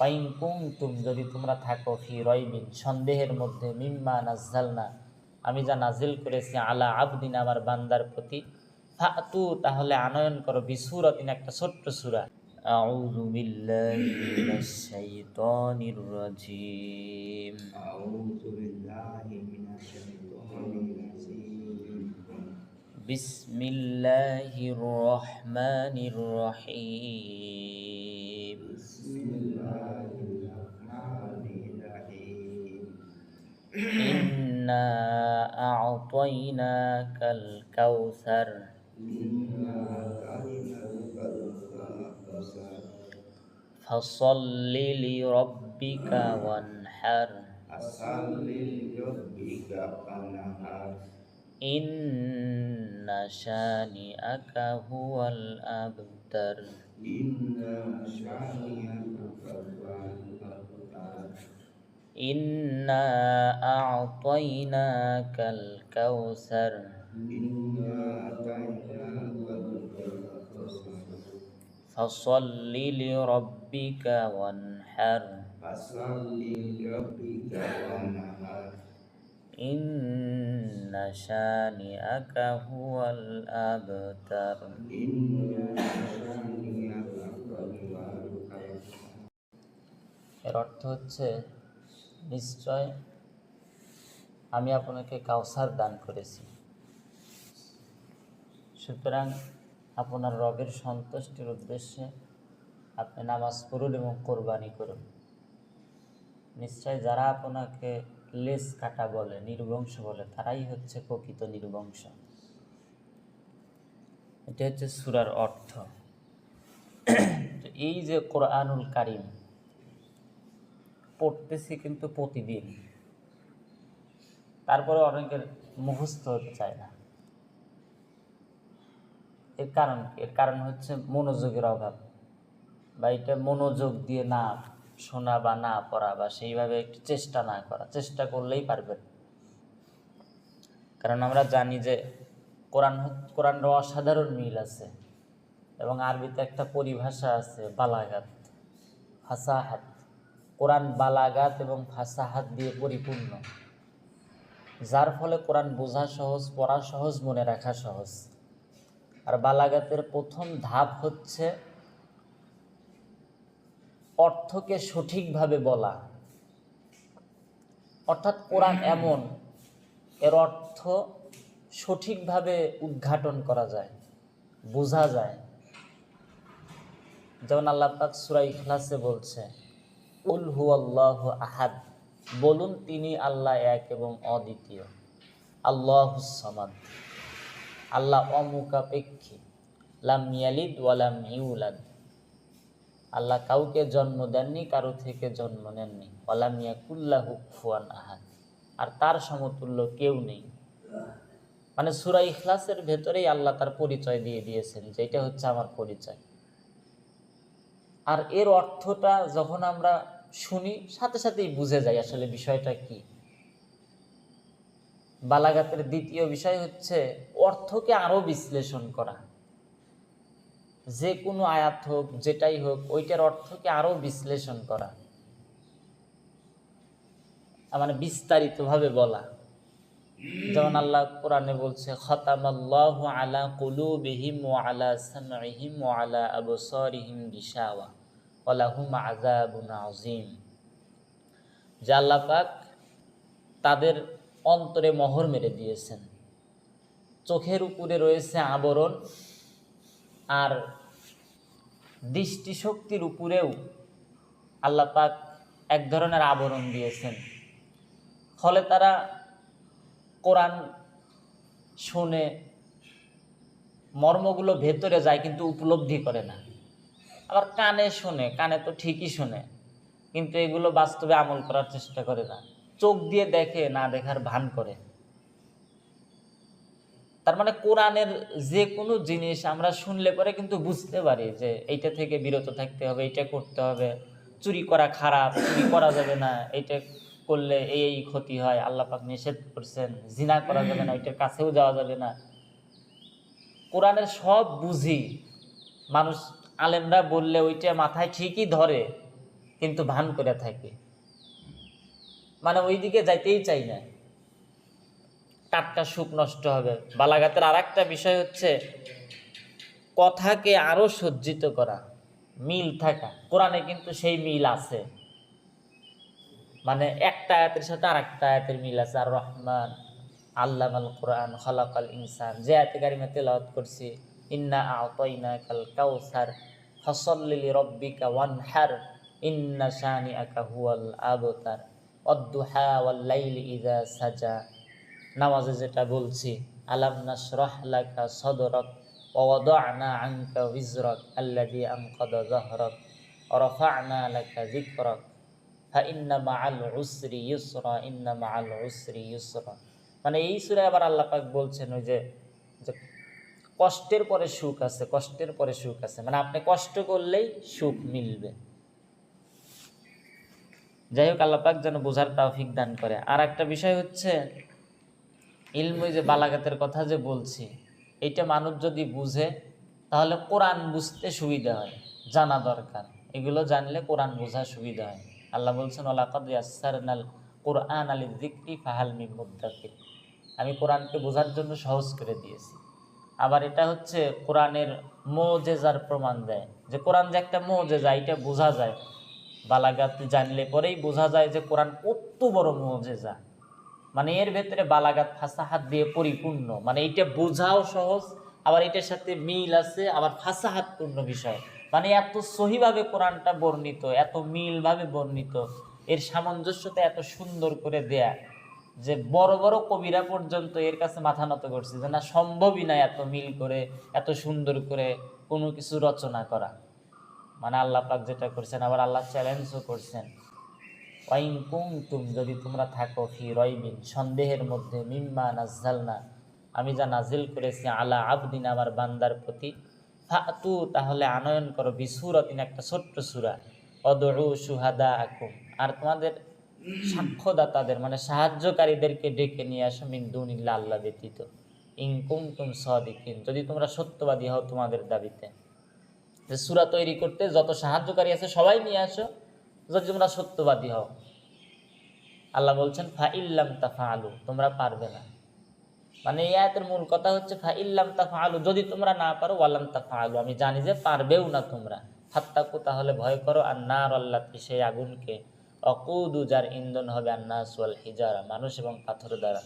Wine কুনতুম, যদি তোমরা থাকো, ফি রাইবিন, সন্দেহের মধ্যে, মিম্মা নাজ্জালনা, আমি যা নাজিল করেছি, আলা আবদিন, আমার বান্দার প্রতি, ফাতু, তাহলে আনয়ন করো, বিসুরাতিন, একটা ছোট্ট সূরা। আউযু বিল্লাহি মিনাশ শাইতানির রাজিম। আউযু বিল্লাহি মিনাশ শাইতানির রাজিম। বিসমিল্লাহির রহমানির রহিম। বিসমিল্লাহির রহমানির রহিম। ইন্না আ'তাইনাকাল কাউসার, ইন্না আ'তাইনাকাল কাউসার, ফাসাল্লি লিরাব্বিকা ওয়ানহার, ফাসাল্লি লিরাব্বিকা ওয়ানহার, ইন্না শানিআকা হুয়াল আবতার। ইন্না শানিআকা হুয়াল আবতার। ইন্না আ'তাইনাকাল কাউসার, ইন্না আ'তাইনাকাল কাউসার, ফাসাল্লি লিরাব্বিকা ওয়ানহার, ফাসাল্লি লিরাব্বিকা ওয়ানহার, ইন্না শানিআকা হুয়াল আবতার। ইন্না শানিআকা হুয়াল আবতার। এর অর্থ হচ্ছে, নিশ্চয় আমি আপনাকে কাউসার দান করেছি, সুতরাং আপনার রবের সন্তুষ্টির উদ্দেশ্যে আপনি নামাজ পড়ুন এবং কোরবানি করুন। নিশ্চয় যারা আপনাকে লেজ কাটা বলে, নির্বংশ বলে, তারাই হচ্ছে প্রকৃত নির্বংশ। এটা হচ্ছে সূরার অর্থ। এই যে কোরআনুল কারীম পড়তেছি কিন্তু প্রতিদিন, তারপরে অনেকের মুখস্থ হতে চায় না। এর কারণ কি? এর কারণ হচ্ছে মনোযোগের অভাব, বা এটা মনোযোগ দিয়ে না শোনা বা না পড়া, বা সেইভাবে একটু চেষ্টা না করা। চেষ্টা করলেই পারবেন, কারণ আমরা জানি যে কোরআনের অসাধারণ মিল আছে, এবং আরবিতে একটা পরিভাষা আছে, বালাগাত, ফাসাহাত। কোরআন বালাগাত এবং ফাসাহাত দিয়ে পরিপূর্ণ, যার ফলে কোরআন বোঝা সহজ, পড়া সহজ, মনে রাখা সহজ। আর বালাগাতের প্রথম ধাপ হচ্ছে অর্থকে সঠিকভাবে বলা। অর্থাৎ কোরআন এমন, এর অর্থ সঠিকভাবে উদ্ঘাটন করা যায়, বোঝা যায়। যেমন আল্লাহ পাক সূরা ইখলাসে বলছে, কুল হুয়াল্লাহু আহাদ, বলুন তিনি আল্লাহ এক এবং অদ্বিতীয়। আল্লাহুস সামাদ, আল্লাহ অমুখাপেক্ষী। লাম ইয়ালিদ ওয়া লাম ইউলাদ, আল্লাহ কাউকে জন্ম দেননি, কারো থেকে জন্ম নেননি। ওয়া লাম ইয়াকুল লাহু কুফুয়ান আহাদ, আর তার সমতুল্য কেউ নেই। মানে সূরা ইখলাসের ভেতরেই আল্লাহ তার পরিচয় দিয়ে দিয়েছেন, যে এটা হচ্ছে আমার পরিচয়। আর এর অর্থটা যখন আমরা শুনি, সাথে সাথেই বুঝে যাই আসলে বিষয়টা কি। বালাগাতের দ্বিতীয় বিষয় হচ্ছে অর্থকে আরো বিশ্লেষণ করা। যে কোনো আয়াত হোক, যেটাই হোক, ওইটার অর্থকে আরো বিশ্লেষণ করা, মানে বিস্তারিতভাবে বলা। যেমন আল্লাহ কোরআনে বলছে, খতামাল্লাহু আলা কুলুবিহিম ওয়া আলা সামঈহিম ওয়া আলা আবসারিহিম গিশাওয়া ওয়া লাহুম আযাবুন আযীম। যে আল্লাহ পাক তাদের অন্তরে মোহর মেরে দিয়েছেন, চোখের উপরে রয়েছে আবরণ, আর দৃষ্টিশক্তির উপরেও আল্লাহ পাক এক ধরনের আবরণ দিয়েছেন। ফলে তারা কোরআন শুনে, মর্মগুলো ভেতরে যায় কিন্তু উপলব্ধি করে না। আবার কানে শোনে, কানে তো ঠিকই শোনে, কিন্তু এগুলো বাস্তবে আমল করার চেষ্টা করে না। চোখ দিয়ে দেখে, না দেখার ভান করে। তার মানে কোরআনের যে কোনো জিনিস আমরা শুনলে পরে কিন্তু বুঝতে পারি যে এইটা থেকে বিরত থাকতে হবে, এইটা করতে হবে, চুরি করা খারাপ, চুরি করা যাবে না, এইটা করলে এই এই ক্ষতি হয়, আল্লাহ পাক নিষেধ করছেন, জিনা করা যাবে না, ওইটার কাছেও যাওয়া যাবে না। কোরআনের সব বুঝি, মানুষ আলেমরা বললে ওইটা মাথায় ঠিকই ধরে, কিন্তু ভান করে থাকি, মানে ওই দিকে যাইতেই চাই না, টাটকা সুখ নষ্ট হবে। বালাগাতের আর একটা বিষয় হচ্ছে কথাকে আরো সজ্জিত করা, মিল থাকা। কোরআনে কিন্তু সেই মিল আছে, মানে একটা আয়াতের সাথে আর একটা আয়াতের মিল আছে। আর রহমান আল্লামাল কোরআন খলাকাল ইনসান, যে আয়াতে কারিমা তেলাওয়াত করছি, ইন্না আ'তাইনাকাল কাউসার ফসল্লি লিরাব্বিকা ওয়ানহার ইন্না শানিআকা হুয়াল আবতার ওয়াদ-দুহা ওয়াল লাইলি ইযা সাজা, নামাজে যেটা বলছি, আলাম নাশরাহ লাকা সাদরাক ওয়া ওয়াদা'না আনকা উযরাক আল্লাযী আনকাদা যাহরাক ওয়া রাফা'না লাকা যিকরাক ফাইন্না মাআল উসরি ইউসরা ইন্না মাআল উসরি ইউসরা। মানে এই সূরায় আবার আল্লাহ পাক বলছেন ওই যে যে কষ্টের পরে সুখ আছে, কষ্টের পরে সুখ আছে, মানে আপনি কষ্ট করলেই সুখ মিলবে। যাই হোক, আল্লাহ পাক যেন বোঝার তৌফিক দান করে। আর একটা বিষয় হচ্ছে ইলমে যে বালাগাতের কথা যে বলছি, এইটা মানুষ যদি বুঝে তাহলে কোরআন বুঝতে সুবিধা হয়, জানা দরকার। এগুলো জানলে কোরআন বোঝা সুবিধা হয়। আল্লাহ বলছেন ওয়ালাকাদ ইয়াসসারনাল কুরআন লিযিকরি ফাহাল মিন মুদ্দাকির, আমি কোরআনকে বোঝার জন্য সহজ করে দিয়েছি। আবার এটা হচ্ছে কোরআনের মুজিজার প্রমাণ দেয়, যে কোরআন যে একটা মুজিজা, এটা বোঝা যায়। বালাগাত জানলে পরেই বোঝা যায় যে কোরআন কত বড় মুজিজা। মানে এর ভেতরে বালাগাত ফাসাহাত দিয়ে পরিপূর্ণ, মানে এইটা বোঝাও সহজ, আবার এটার সাথে মিল আছে, আবার ফাসাহাতপূর্ণ বিষয়। মানে এত সহিভাবে কোরআনটা বর্ণিত, এত মিলভাবে বর্ণিত, এর সামঞ্জস্যতা এত সুন্দর করে দেয়া যে বড় বড় কবিরা পর্যন্ত এর কাছে মাথা নত করছে, যে না, সম্ভবই না এত মিল করে এত সুন্দর করে কোনো কিছু রচনা করা। মানে আল্লাহ পাক যেটা করছেন, আবার আল্লাহ চ্যালেঞ্জও করছেন, ওয়াইন কুনতুম, যদি তোমরা থাকো, ফি রাইবিন, সন্দেহের মধ্যে, মিম্মা নাজ্জালনা, আমি যা নাজিল করেছি, আলা আবদিন, আমার বান্দার প্রতি, ফাতু, তাহলে আনয়ন করো, বিসুরাতিন, একটা ছোট্ট সূরা, অদউ শুহাদাআকুম, আর তোমাদের সাক্ষ্যদাতাদের মানে সাহায্যকারীদেরকে ডেকে নিয়ে আসো, মিন দুনিল্লাহ, আল্লাহ ব্যতীত, ইন কুনতুম সাদিকিন, যদি তোমরা সত্যবাদী হও তোমাদের দাবিতে। যে সূরা তৈরি করতে যত সাহায্যকারী আছে সবাই নিয়ে আসো, যদি তোমরা সত্যবাদী হও। আল্লাহ বলছেন ফাইল্লাম তাফআলু, তোমরা পারবে না। মানে এই আয়াতের মূল কথা হচ্ছে ফাইল্লাম তাফআলু, যদি তোমরা না পারো, ওয়ালাম তাফআলু, আমি জানি যে পারবেও না তোমরা। ফাত্তাকু, তাহলে ভয় করো, আন্নার, আল্লাহকে, সেই আগুনকে, অকুদু, যার ইন্ধন হবে, আন্নাস ওয়াল হিজারা, মানুষ এবং পাথর দ্বারা,